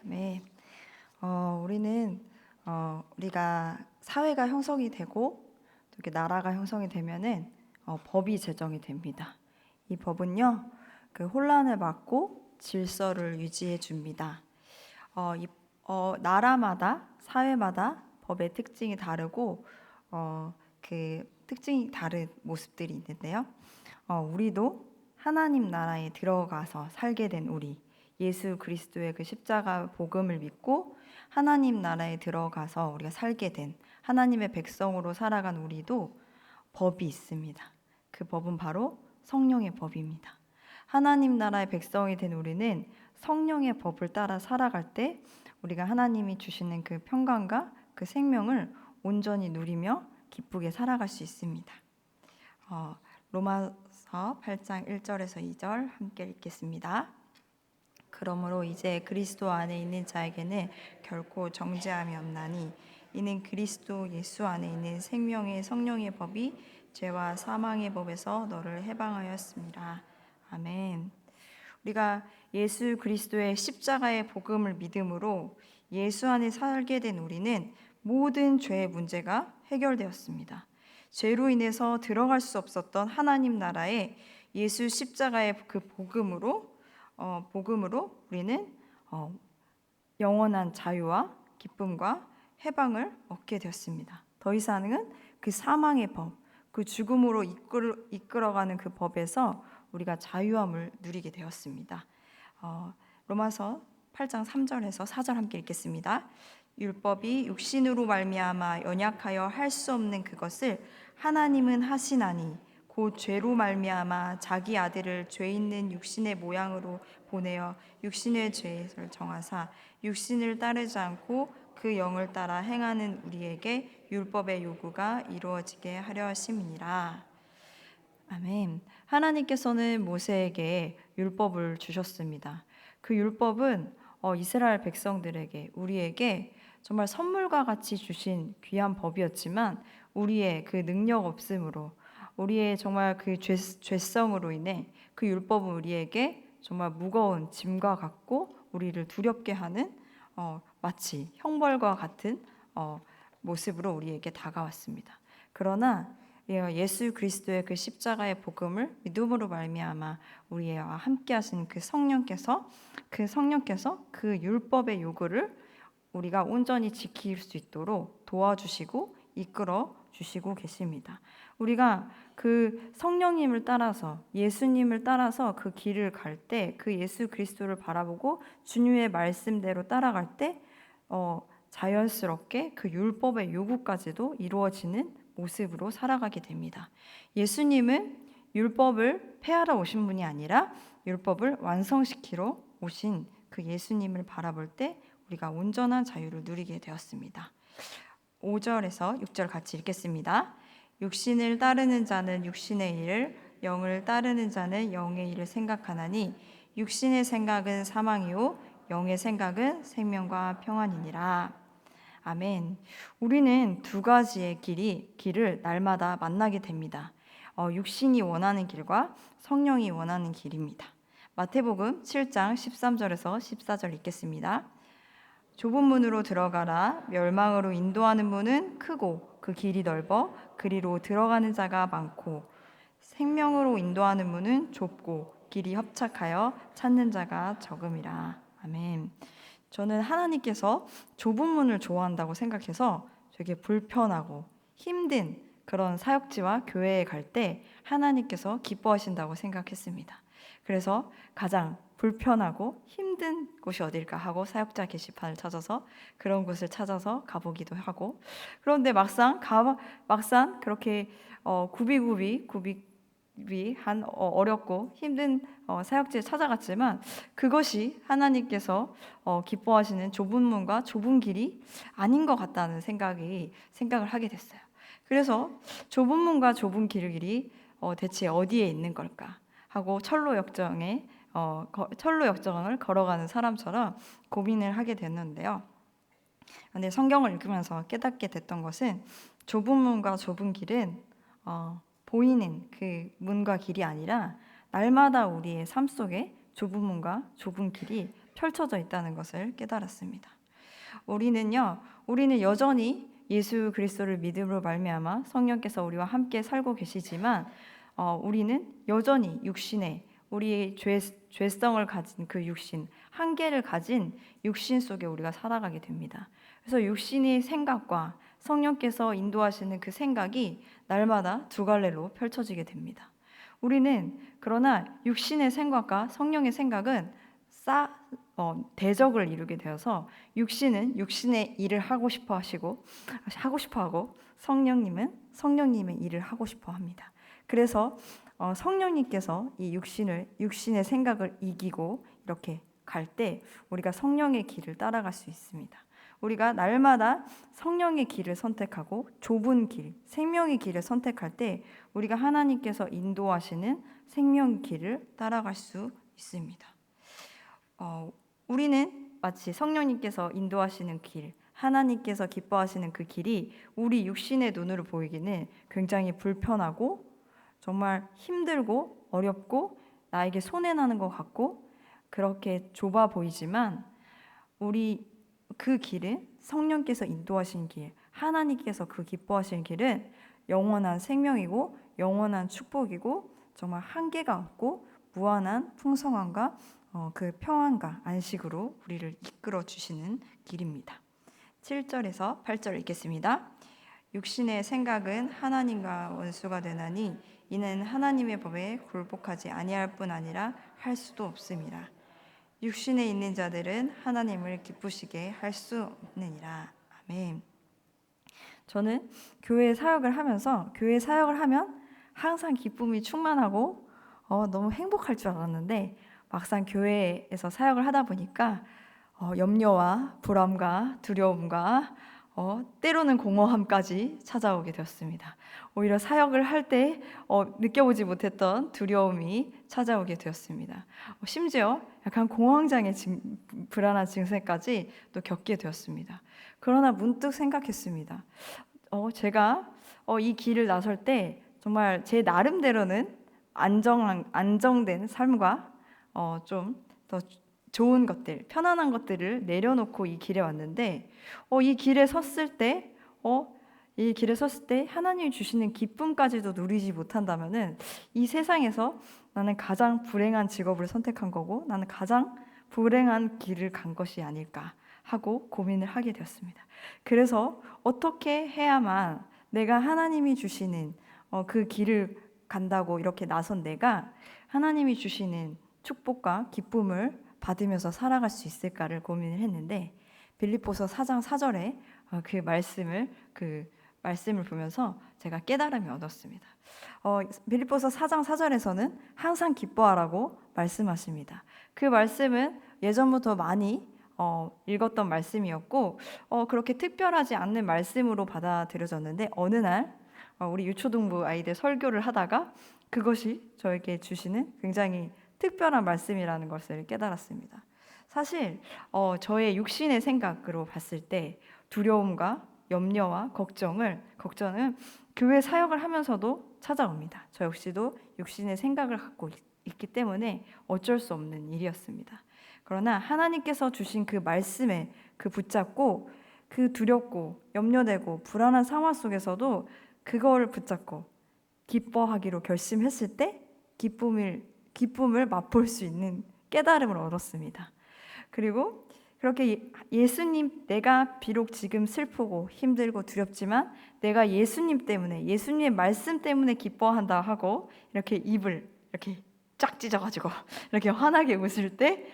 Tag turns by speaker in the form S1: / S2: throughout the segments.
S1: 네, 우리는 우리가 사회가 형성이 되고 또 이렇게 나라가 형성이 되면은 법이 제정이 됩니다. 이 법은요, 그 혼란을 막고 질서를 유지해 줍니다. 나라마다 사회마다 법의 특징이 다르고 그 특징이 다른 모습들이 있는데요. 우리도 하나님 나라에 들어가서 살게 된 우리 예수 그리스도의 그 십자가 복음을 믿고 하나님 나라에 들어가서 우리가 살게 된 하나님의 백성으로 살아간 우리도 법이 있습니다. 그 법은 바로 성령의 법입니다. 하나님 나라의 백성이 된 우리는 성령의 법을 따라 살아갈 때 우리가 하나님이 주시는 그 평강과 그 생명을 온전히 누리며 기쁘게 살아갈 수 있습니다. 로마서 8장 1절에서 2절 함께 읽겠습니다. 그러므로 이제 그리스도 안에 있는 자에게는 결코 정죄함이 없나니 이는 그리스도 예수 안에 있는 생명의 성령의 법이 죄와 사망의 법에서 너를 해방하였습니다. 아멘. 우리가 예수 그리스도의 십자가의 복음을 믿음으로 예수 안에 살게 된 우리는 모든 죄의 문제가 해결되었습니다. 죄로 인해서 들어갈 수 없었던 하나님 나라에 예수 십자가의 그 복음으로 우리는 영원한 자유와 기쁨과 해방을 얻게 되었습니다. 더 이상은 그 사망의 법, 그 죽음으로 이끌어가는 그 법에서 우리가 자유함을 누리게 되었습니다. 로마서 8장 3절에서 4절 함께 읽겠습니다. 율법이 육신으로 말미암아 연약하여 할 수 없는 그것을 하나님은 하시나니 곧 죄로 말미암아 자기 아들을 죄 있는 육신의 모양으로 보내어 육신의 죄를 정하사 육신을 따르지 않고 그 영을 따라 행하는 우리에게 율법의 요구가 이루어지게 하려 하심이니라. 아멘. 하나님께서는 모세에게 율법을 주셨습니다. 그 율법은 이스라엘 백성들에게 우리에게 정말 선물과 같이 주신 귀한 법이었지만 우리의 그 능력 없음으로 우리의 정말 그 죄성으로 인해 그 율법은 우리에게 정말 무거운 짐과 같고 우리를 두렵게 하는 마치 형벌과 같은 모습으로 우리에게 다가왔습니다. 그러나 예수 그리스도의 그 십자가의 복음을 믿음으로 말미암아 우리와 함께 하신 그 성령께서 그 율법의 요구를 우리가 온전히 지킬 수 있도록 도와주시고 이끌어 주시고 계십니다. 우리가 그 성령님을 따라서 예수님을 따라서 그 길을 갈 때 그 예수 그리스도를 바라보고 주님의 말씀대로 따라갈 때 자연스럽게 그 율법의 요구까지도 이루어지는 모습으로 살아가게 됩니다. 예수님은 율법을 폐하러 오신 분이 아니라 율법을 완성시키러 오신 그 예수님을 바라볼 때 우리가 온전한 자유를 누리게 되었습니다. 5절에서 6절 같이 읽겠습니다. 육신을 따르는 자는 육신의 일을, 영을 따르는 자는 영의 일을 생각하나니 육신의 생각은 사망이요 영의 생각은 생명과 평안이니라. 아멘. 우리는 두 가지의 길을 날마다 만나게 됩니다. 육신이 원하는 길과 성령이 원하는 길입니다. 마태복음 7장 13절에서 14절 읽겠습니다. 좁은 문으로 들어가라. 멸망으로 인도하는 문은 크고 그 길이 넓어 그리로 들어가는 자가 많고 생명으로 인도하는 문은 좁고 길이 협착하여 찾는 자가 적음이라. 아멘. 저는 하나님께서 좁은 문을 좋아한다고 생각해서 되게 불편하고 힘든 그런 사역지와 교회에 갈 때 하나님께서 기뻐하신다고 생각했습니다. 그래서 가장 불편하고 힘든 곳이 어딜까 하고 사역자 게시판을 찾아서 그런 곳을 찾아서 가보기도 하고, 그런데 막상 그렇게 굽이굽이 한 어렵고 힘든 사역지에 찾아갔지만 그것이 하나님께서 기뻐하시는 좁은 문과 좁은 길이 아닌 것 같다는 생각을 하게 됐어요. 그래서 좁은 문과 좁은 길이 대체 어디에 있는 걸까 하고 철로 역정을 걸어가는 사람처럼 고민을 하게 됐는데요. 근데 성경을 읽으면서 깨닫게 됐던 것은 좁은 문과 좁은 길은 보이는 그 문과 길이 아니라 날마다 우리의 삶 속에 좁은 문과 좁은 길이 펼쳐져 있다는 것을 깨달았습니다. 우리는 여전히 예수 그리스도를 믿음으로 말미암아 성령께서 우리와 함께 살고 계시지만 우리는 여전히 육신에 우리의 죄성을 가진 그 육신, 한계를 가진 육신 속에 우리가 살아가게 됩니다. 그래서 육신의 생각과 성령께서 인도하시는 그 생각이 날마다 두 갈래로 펼쳐지게 됩니다. 우리는 그러나 육신의 생각과 성령의 생각은 대적을 이루게 되어서 육신은 육신의 일을 하고 싶어 하고 성령님은 성령님의 일을 하고 싶어 합니다. 그래서 성령님께서 이 육신의 생각을 이기고 이렇게 갈 때 우리가 성령의 길을 따라갈 수 있습니다. 우리가 날마다 성령의 길을 선택하고 좁은 길, 생명의 길을 선택할 때 우리가 하나님께서 인도하시는 생명의 길을 따라갈 수 있습니다. 우리는 마치 성령님께서 인도하시는 길, 하나님께서 기뻐하시는 그 길이 우리 육신의 눈으로 보이기는 굉장히 불편하고 정말 힘들고 어렵고 나에게 손해나는 것 같고 그렇게 좁아 보이지만 우리 그 길은 성령께서 인도하신 길, 하나님께서 그 기뻐하시는 길은 영원한 생명이고 영원한 축복이고 정말 한계가 없고 무한한 풍성함과 그 평안과 안식으로 우리를 이끌어 주시는 길입니다. 7절에서 8절 읽겠습니다. 육신의 생각은 하나님과 원수가 되나니 이는 하나님의 법에 굴복하지 아니할 뿐 아니라 할 수도 없음이라. 육신에 있는 자들은 하나님을 기쁘시게 할 수 없느니라. 아멘. 저는 교회 사역을 하면 항상 기쁨이 충만하고 너무 행복할 줄 알았는데 막상 교회에서 사역을 하다 보니까 염려와 불안과 두려움과 때로는 공허함까지 찾아오게 되었습니다. 오히려 사역을 할 때 느껴보지 못했던 두려움이 찾아오게 되었습니다. 심지어 약간 공황장애 불안한 증세까지 또 겪게 되었습니다. 그러나 문득 생각했습니다. 제가 이 길을 나설 때 정말 제 나름대로는 안정된 삶과 좀 더 좋은 것들, 편안한 것들을 내려놓고 이 길에 왔는데 이 길에 섰을 때 하나님이 주시는 기쁨까지도 누리지 못한다면은 이 세상에서 나는 가장 불행한 직업을 선택한 거고 나는 가장 불행한 길을 간 것이 아닐까 하고 고민을 하게 되었습니다. 그래서 어떻게 해야만 내가 하나님이 주시는 그 길을 간다고 이렇게 나선 내가 하나님이 주시는 축복과 기쁨을 받으면서 살아갈 수 있을까를 고민을 했는데 빌립보서 4장 4절에 그 말씀을 보면서 제가 깨달음을 얻었습니다. 빌립보서 4장 4절에서는 항상 기뻐하라고 말씀하십니다. 그 말씀은 예전부터 많이 읽었던 말씀이었고 그렇게 특별하지 않는 말씀으로 받아들여졌는데 어느 날 우리 유초등부 아이들 설교를 하다가 그것이 저에게 주시는 굉장히 특별한 말씀이라는 것을 깨달았습니다. 사실 저의 육신의 생각으로 봤을 때 두려움과 염려와 걱정은 교회 사역을 하면서도 찾아옵니다. 저 역시도 육신의 생각을 갖고 있기 때문에 어쩔 수 없는 일이었습니다. 그러나 하나님께서 주신 그 말씀에 붙잡고 그 두렵고 염려되고 불안한 상황 속에서도 그거를 붙잡고 기뻐하기로 결심했을 때 기쁨을 맛볼 수 있는 깨달음을 얻었습니다. 그리고 그렇게 내가 비록 지금 슬프고 힘들고 두렵지만 내가 예수님 때문에 예수님의 말씀 때문에 기뻐한다 하고 이렇게 입을 이렇게 쫙 찢어가지고 이렇게 환하게 웃을 때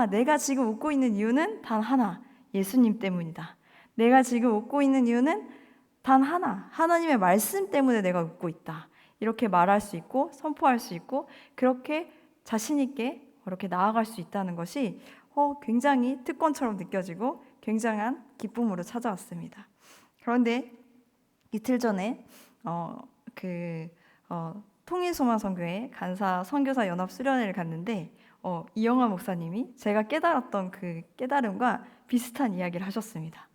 S1: 내가 지금 웃고 있는 이유는 단 하나, 예수님 때문이다. 내가 지금 웃고 있는 이유는 단 하나, 하나님의 말씀 때문에 내가 웃고 있다. 이렇게 말할 수 있고 선포할 수 있고 그렇게 자신 있게 이렇게 나아갈 수 있다는 것이 굉장히 특권처럼 느껴지고 굉장한 기쁨으로 찾아왔습니다. 그런데 이틀 전에 통일소망선교회 간사 선교사 연합 수련회를 갔는데 이영하 목사님이 제가 깨달았던 그 깨달음과 비슷한 이야기를 하셨습니다.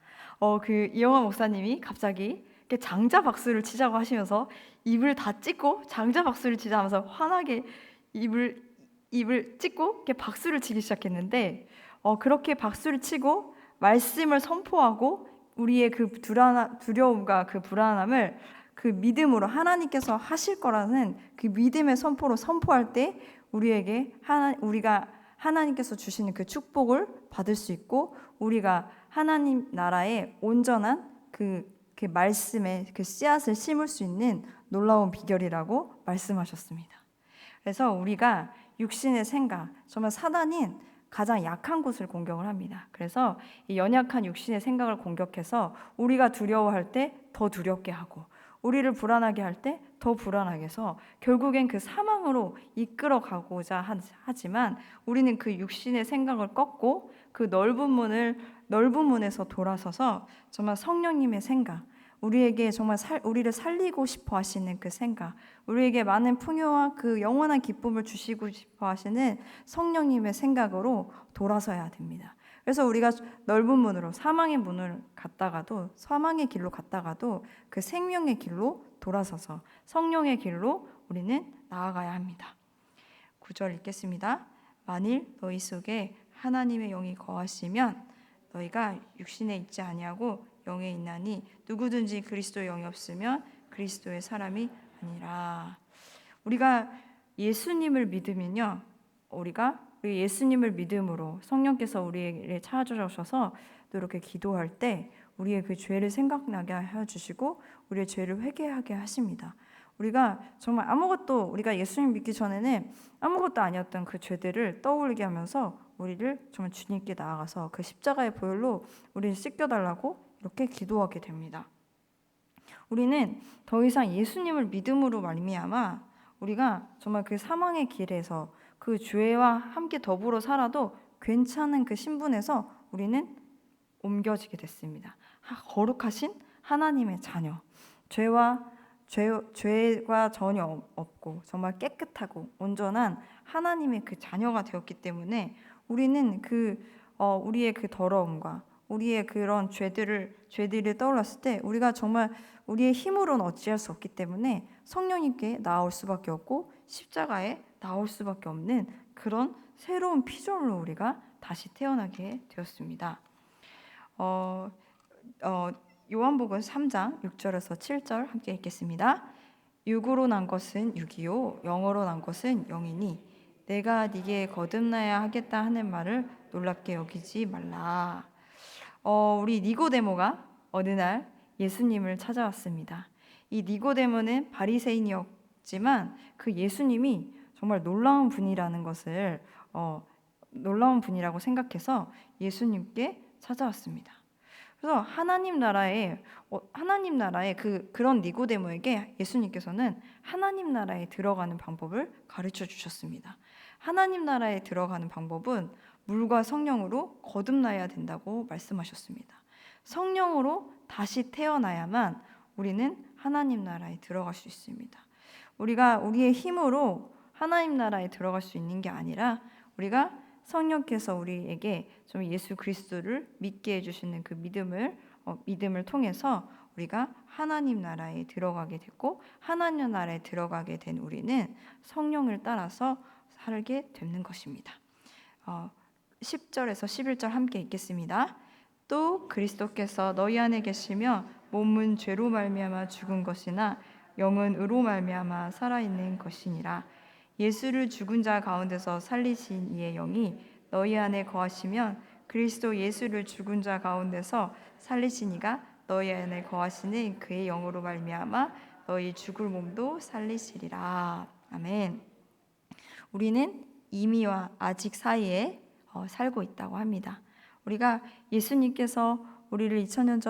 S1: 이영하 목사님이 갑자기 장자 박수를 치자고 하시면서 입을 다 찢고 장자 박수를 치자 하면서 환하게 입을 찢고 이렇게 박수를 치기 시작했는데 그렇게 박수를 치고 말씀을 선포하고 우리의 그 두려움과 그 불안함을 그 믿음으로 하나님께서 하실 거라는 그 믿음의 선포로 선포할 때 우리에게 우리가 하나님께서 주시는 그 축복을 받을 수 있고 우리가 하나님 나라의 온전한 그 말씀의 그 씨앗을 심을 수 있는 놀라운 비결이라고 말씀하셨습니다. 그래서 우리가 육신의 생각, 정말 사단인 가장 약한 곳을 공격을 합니다. 그래서 이 연약한 육신의 생각을 공격해서 우리가 두려워할 때 더 두렵게 하고 우리를 불안하게 할 때 더 불안하게 해서 결국엔 그 사망으로 이끌어 가고자 하지만 우리는 그 육신의 생각을 꺾고 그 넓은 문에서 돌아서서 정말 성령님의 생각, 우리에게 정말 우리를 살리고 싶어 하시는 그 생각, 우리에게 많은 풍요와 그 영원한 기쁨을 주시고 싶어 하시는 성령님의 생각으로 돌아서야 됩니다. 그래서 우리가 넓은 문으로 사망의 길로 갔다가도 그 생명의 길로 돌아서서 성령의 길로 우리는 나아가야 합니다. 9절 읽겠습니다. 만일 너희 속에 하나님의 영이 거하시면 너희가 육신에 있지 아니하고 영에 있나니 누구든지 그리스도의 영이 없으면 그리스도의 사람이 아니라. 우리가 예수님을 믿으면요, 우리가 예수님을 믿음으로 성령께서 우리를 찾아주셔서 또 이렇게 기도할 때 우리의 그 죄를 생각나게 해주시고 우리의 죄를 회개하게 하십니다. 우리가 정말 우리가 예수님 믿기 전에는 아무것도 아니었던 그 죄들을 떠올리게 하면서 우리를 정말 주님께 나아가서 그 십자가의 보혈로 우리를 씻겨달라고 이렇게 기도하게 됩니다. 우리는 더 이상 예수님을 믿음으로 말미암아 우리가 정말 그 사망의 길에서 그 죄와 함께 더불어 살아도 괜찮은 그 신분에서 우리는 옮겨지게 됐습니다. 거룩하신 하나님의 자녀, 죄가 전혀 없고 정말 깨끗하고 온전한 하나님의 그 자녀가 되었기 때문에 우리는 우리의 그 더러움과 우리의 그런 죄들을 떠올랐을 때 우리가 정말 우리의 힘으로는 어찌할 수 없기 때문에 성령님께 나아올 수밖에 없고 십자가에 나올 수밖에 없는 그런 새로운 피조물로 우리가 다시 태어나게 되었습니다. 요한복음 3장 6절에서 7절 함께 읽겠습니다. 육으로 난 것은 육이요 영으로 난 것은 영이니 내가 네게 거듭나야 하겠다 하는 말을 놀랍게 여기지 말라. 우리 니고데모가 어느 날 예수님을 찾아왔습니다. 이 니고데모는 바리새인이었지만 그 예수님이 정말 놀라운 분이라고 생각해서 예수님께 찾아왔습니다. 그래서 하나님 나라의 그런 니고데모에게 예수님께서는 하나님 나라에 들어가는 방법을 가르쳐 주셨습니다. 하나님 나라에 들어가는 방법은 물과 성령으로 거듭나야 된다고 말씀하셨습니다. 성령으로 다시 태어나야만 우리는 하나님 나라에 들어갈 수 있습니다. 우리가 우리의 힘으로 하나님 나라에 들어갈 수 있는 게 아니라 우리가 성령께서 우리에게 좀 예수 그리스도를 믿게 해주시는 그 믿음을 통해서 우리가 하나님 나라에 들어가게 됐고 하나님 나라에 들어가게 된 우리는 성령을 따라서 살게 되는 것입니다. 10절에서 11절 함께 읽겠습니다. 또 그리스도께서 너희 안에 계시며 몸은 죄로 말미암아 죽은 것이나 영은 의로 말미암아 살아있는 것이니라. 예수를 죽은 자 가운데서 살리신 이의 영이 너희 안에 거하시면 그리스도 예수를 죽은 자 가운데서 살리신 이가 너희 안에 거하시는 그의 영으로 말미암아 너희 죽을 몸도 살리시리라. 아멘. 우리는 이미와 아직 사이에 살고 있다고 합니다. 우리가 예수님께서 우리를 2000년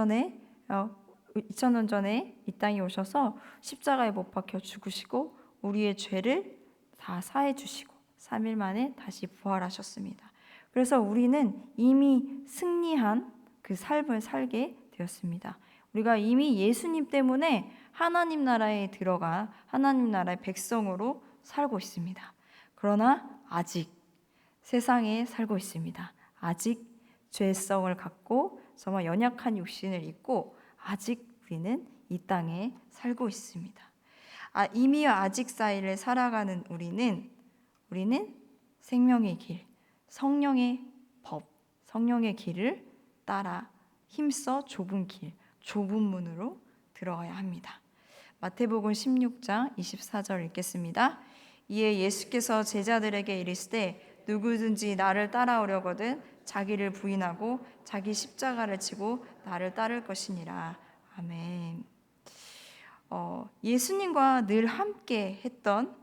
S1: 전에 이 땅에 오셔서 십자가에 못 박혀 죽으시고 우리의 죄를 다 사해 주시고 3일 만에 다시 부활하셨습니다. 그래서 우리는 이미 승리한 그 삶을 살게 되었습니다. 우리가 이미 예수님 때문에 하나님 나라에 들어가 하나님 나라의 백성으로 살고 있습니다. 그러나 아직 세상에 살고 있습니다. 아직 죄성을 갖고 정말 연약한 육신을 입고 아직 우리는 이 땅에 살고 있습니다. 이미와 아직 사이를 살아가는 우리는 생명의 길, 성령의 법, 성령의 길을 따라 힘써 좁은 길, 좁은 문으로 들어가야 합니다. 마태복음 16장 24절 읽겠습니다. 이에 예수께서 제자들에게 이르시되 누구든지 나를 따라오려거든 자기를 부인하고 자기 십자가를 지고 나를 따를 것이니라. 아멘. 예수님과 늘 함께 했던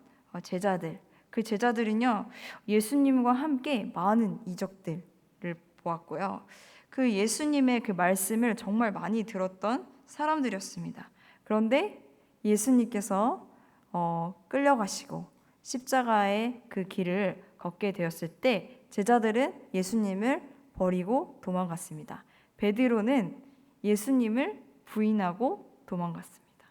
S1: 제자들, 그 제자들은요, 예수님과 함께 많은 이적들을 보았고요. 그 예수님의 그 말씀을 정말 많이 들었던 사람들이었습니다. 그런데 예수님께서 끌려가시고 십자가의 그 길을 걷게 되었을 때 제자들은 예수님을 버리고 도망갔습니다. 베드로는 예수님을 부인하고 도망갔습니다.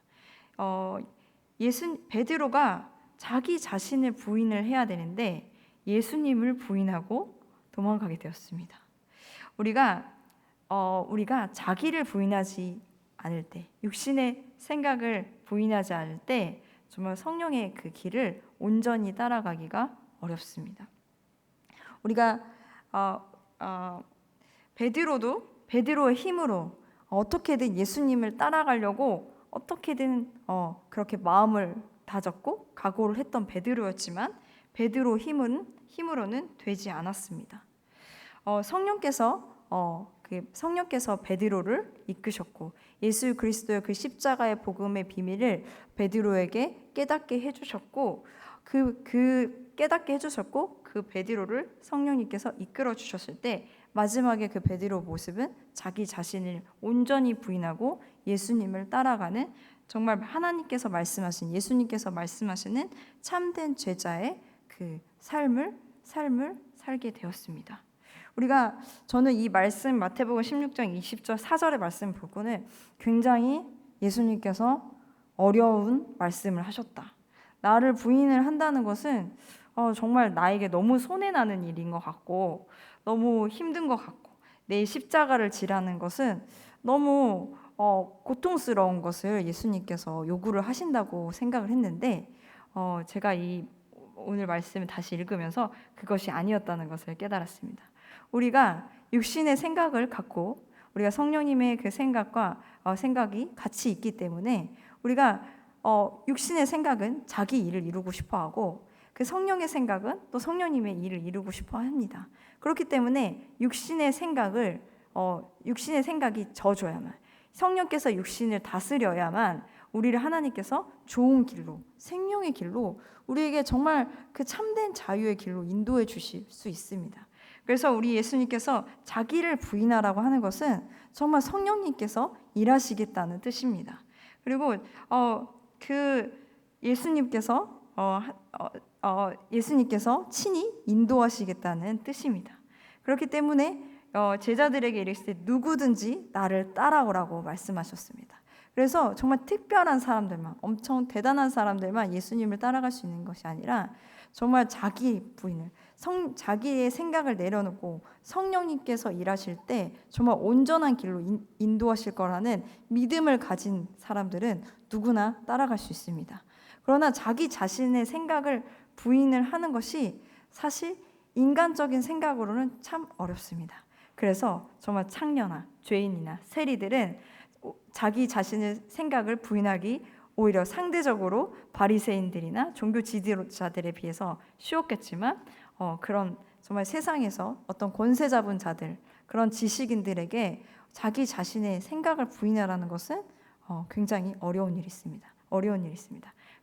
S1: 베드로가 자기 자신을 부인을 해야 되는데 예수님을 부인하고 도망가게 되었습니다. 우리가 자기를 부인하지 않을 때, 육신의 생각을 부인하지 않을 때 정말 성령의 그 길을 온전히 따라가기가 어렵습니다. 우리가 베드로의 힘으로 어떻게든 예수님을 따라가려고 어떻게든 그렇게 마음을 다졌고 각오를 했던 베드로였지만 베드로 힘으로는 되지 않았습니다. 성령께서 베드로를 이끄셨고 예수 그리스도의 그 십자가의 복음의 비밀을 베드로에게 깨닫게 해주셨고 그 베드로를 성령님께서 이끌어 주셨을 때 마지막에 그 베드로 모습은 자기 자신을 온전히 부인하고 예수님을 따라가는 정말 예수님께서 말씀하시는 참된 제자의 그 삶을 살게 되었습니다. 저는 이 말씀 마태복음 16장 20절 4절의 말씀 보고는 굉장히 예수님께서 어려운 말씀을 하셨다. 나를 부인을 한다는 것은 정말 나에게 너무 손해나는 일인 것 같고 너무 힘든 것 같고 내 십자가를 지라는 것은 너무 고통스러운 것을 예수님께서 요구를 하신다고 생각을 했는데 제가 오늘 말씀을 다시 읽으면서 그것이 아니었다는 것을 깨달았습니다. 우리가 육신의 생각을 갖고 우리가 성령님의 그 생각이 같이 있기 때문에 우리가 육신의 생각은 자기 일을 이루고 싶어하고 그 성령의 생각은 또 성령님의 일을 이루고 싶어합니다. 그렇기 때문에 육신의 생각이 져줘야만 성령께서 육신을 다스려야만 우리를 하나님께서 좋은 길로 생명의 길로 우리에게 정말 그 참된 자유의 길로 인도해 주실 수 있습니다. 그래서 우리 예수님께서 자기를 부인하라고 하는 것은 정말 성령님께서 일하시겠다는 뜻입니다. 그리고 예수님께서 친히 인도하시겠다는 뜻입니다. 그렇기 때문에 제자들에게 이르시되 누구든지 나를 따라오라고 말씀하셨습니다. 그래서 정말 특별한 사람들만, 엄청 대단한 사람들만 예수님을 따라갈 수 있는 것이 아니라 정말 자기의 생각을 내려놓고 성령님께서 일하실 때 정말 온전한 길로 인도하실 거라는 믿음을 가진 사람들은 누구나 따라갈 수 있습니다. 그러나 자기 자신의 생각을 부인을 하는 것이 사실 인간적인 생각으로는 참 어렵습니다. 그래서 정말 창녀나 죄인이나 세리들은 자기 자신의 생각을 부인하기 오히려 상대적으로 바리새인들이나 종교 지도자들에 비해서 쉬웠겠지만 그런 정말 세상에서 어떤 권세 잡은 자들, 그런 지식인들에게 자기 자신의 생각을 부인하라는 것은 굉장히 어려운 일이 있습니다.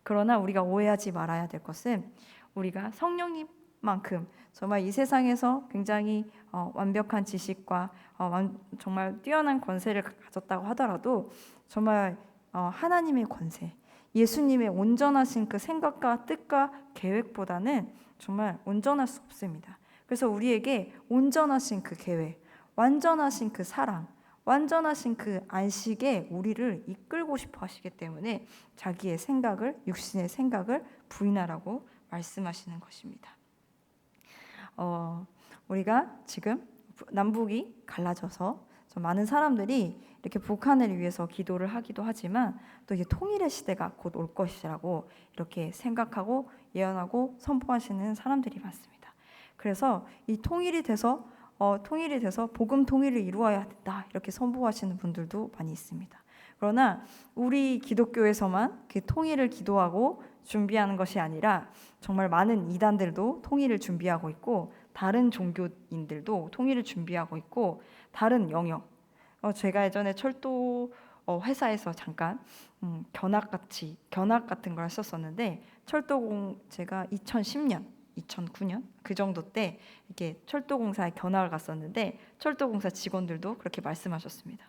S1: 그러나 우리가 오해하지 말아야 될 것은 우리가 성령님만큼 정말 이 세상에서 굉장히 완벽한 지식과 정말 뛰어난 권세를 가졌다고 하더라도 정말 하나님의 권세, 예수님의 온전하신 그 생각과 뜻과 계획보다는 정말 온전할 수 없습니다. 그래서 우리에게 온전하신 그 계획, 완전하신 그 사랑, 완전하신 그 안식에 우리를 이끌고 싶어 하시기 때문에 자기의 육신의 생각을 부인하라고 말씀하시는 것입니다. 우리가 지금 남북이 갈라져서 많은 사람들이 이렇게 북한을 위해서 기도를 하기도 하지만 또 이제 통일의 시대가 곧 올 것이라고 이렇게 생각하고 예언하고 선포하시는 사람들이 많습니다. 그래서 이 통일이 돼서 통일이 돼서 복음 통일을 이루어야 된다 이렇게 선포하시는 분들도 많이 있습니다. 그러나 우리 기독교에서만 그 통일을 기도하고 준비하는 것이 아니라 정말 많은 이단들도 통일을 준비하고 있고 다른 종교인들도 통일을 준비하고 있고 다른 영역 제가 예전에 철도 회사에서 잠깐 견학 같은 걸 했었었는데 철도공 제가 2010년 2009년 그 정도 때 이렇게 철도공사에 견학을 갔었는데 철도공사 직원들도 그렇게 말씀하셨습니다.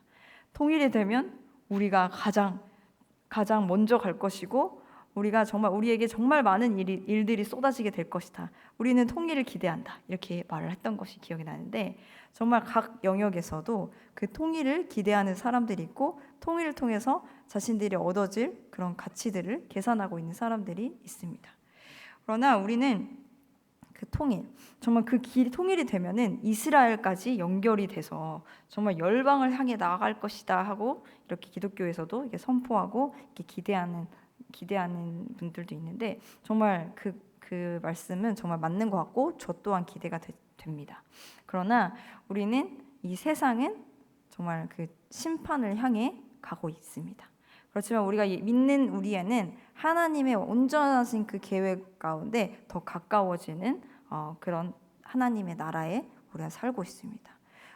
S1: 통일이 되면 우리가 가장 먼저 갈 것이고 우리가 정말 우리에게 정말 많은 일들이 쏟아지게 될 것이다. 우리는 통일을 기대한다. 이렇게 말을 했던 것이 기억이 나는데 정말 각 영역에서도 그 통일을 기대하는 사람들이 있고 통일을 통해서 자신들이 얻어질 그런 가치들을 계산하고 있는 사람들이 있습니다. 그러나 우리는 그 정말 그 길이 통일이 되면은 이스라엘까지 연결이 돼서 정말 열방을 향해 나아갈 것이다 하고 이렇게 기독교에서도 이게 선포하고 이렇게 기대하는 분들도 있는데 정말 그 말씀은 정말 맞는 것 같고 저 또한 기대가 됩니다. 그러나 우리는 이 세상은 정말 그 심판을 향해 가고 있습니다. 그렇지만 우리가 믿는 우리에는 하나님의 온전하신 그 계획 가운데 더 가까워지는 그런 하나님의 나라에 우리가 살고 있습니다.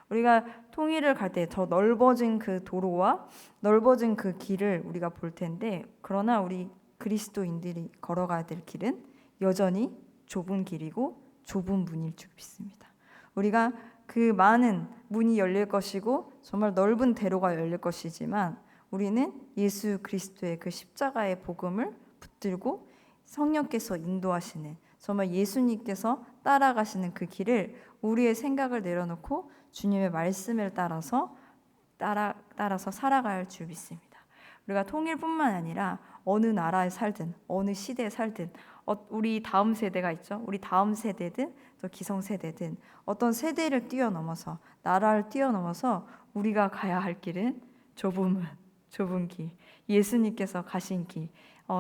S1: 우리가 통일을 갈 때 더 넓어진 그 도로와 넓어진 그 길을 우리가 볼 텐데 그러나 우리 그리스도인들이 걸어가야 될 길은 여전히 좁은 길이고 좁은 문일 줄 믿습니다. 우리가 그 많은 문이 열릴 것이고 정말 넓은 대로가 열릴 것이지만 우리는 예수 그리스도의 그 십자가의 복음을 붙들고 성령께서 인도하시는 정말 예수님께서 따라가시는 그 길을 우리의 생각을 내려놓고 주님의 말씀을 따라서 살아갈 줄 믿습니다. 우리가 통일뿐만 아니라 어느 나라에 살든 어느 시대에 살든 우리 다음 세대가 있죠. 우리 다음 세대든 또 기성세대든 어떤 세대를 뛰어넘어서 나라를 뛰어넘어서 우리가 가야 할 길은 좁은 길, 예수님께서 가신 길,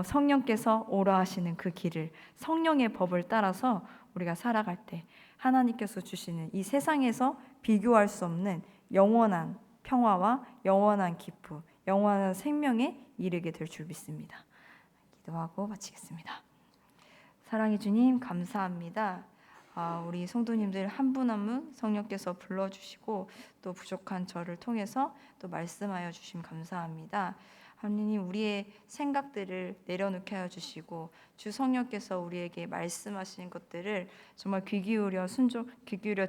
S1: 성령께서 오라 하시는 그 길을 성령의 법을 따라서 우리가 살아갈 때 하나님께서 주시는 이 세상에서 비교할 수 없는 영원한 평화와 영원한 기쁨, 영원한 생명에 이르게 될 줄 믿습니다. 기도하고 마치겠습니다. 사랑의 주님 감사합니다. 우리 성도님들 한 분 한 분 성령께서 불러주시고 또 부족한 저를 통해서 또 말씀하여 주심 감사합니다. 하나님 우리의 생각들을 내려놓게 하여 주시고 주 성령께서 우리에게 말씀하신 것들을 정말 귀 기울여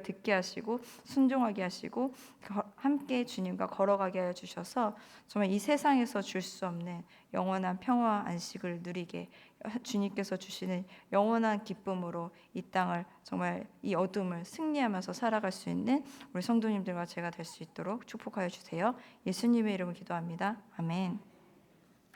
S1: 듣게 하시고 순종하게 하시고 함께 주님과 걸어가게 하여 주셔서 정말 이 세상에서 줄 수 없는 영원한 평화와 안식을 누리게 주님께서 주시는 영원한 기쁨으로 이 땅을 정말 이 어둠을 승리하면서 살아갈 수 있는 우리 성도님들과 제가 될 수 있도록 축복하여 주세요. 예수님의 이름으로 기도합니다. 아멘.